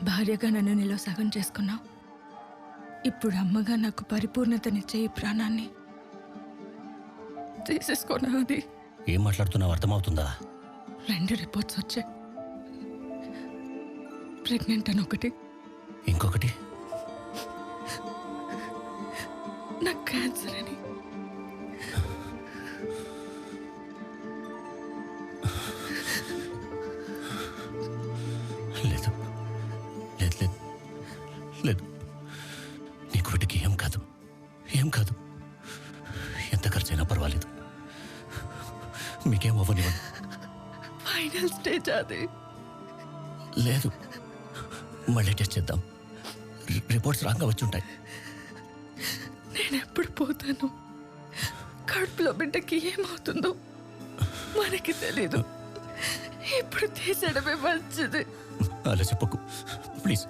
భార్యగా నన్ను నీలో సగం చేసుకున్నావు. ఇప్పుడు అమ్మగా నాకు పరిపూర్ణతనిచ్చే ఈ ప్రాణాన్ని తీసేసుకోనా? అది ఏం మాట్లాడుతున్నావు అర్థమవుతుందా? 2 రిపోర్ట్స్ వచ్చాయి. ప్రెగ్నెంట్ అని ఒకటి, ఇంకొకటి నాకు క్యాన్సర్ అని. లేదు లేదు లేదు లేదు, నీకు వీటికి ఏం కాదు, ఏం కాదు. ఎంత ఖర్చైనా పర్వాలేదు, మీకేం అవ్వనివ్వండి. ఫైనల్ స్టేజ్ అది. లేదు, మళ్ళీ టెస్ట్ చేద్దాం. రిపోర్ట్స్ రాంగా వచ్చి ఉంటాయి. నేను ఎప్పుడు పోతాను, కడుపులో బిడ్డకి ఏమవుతుందో మనకి తెలీదు. ఇప్పుడు తీసేయడమే మంచిది. అలా చెప్పకు.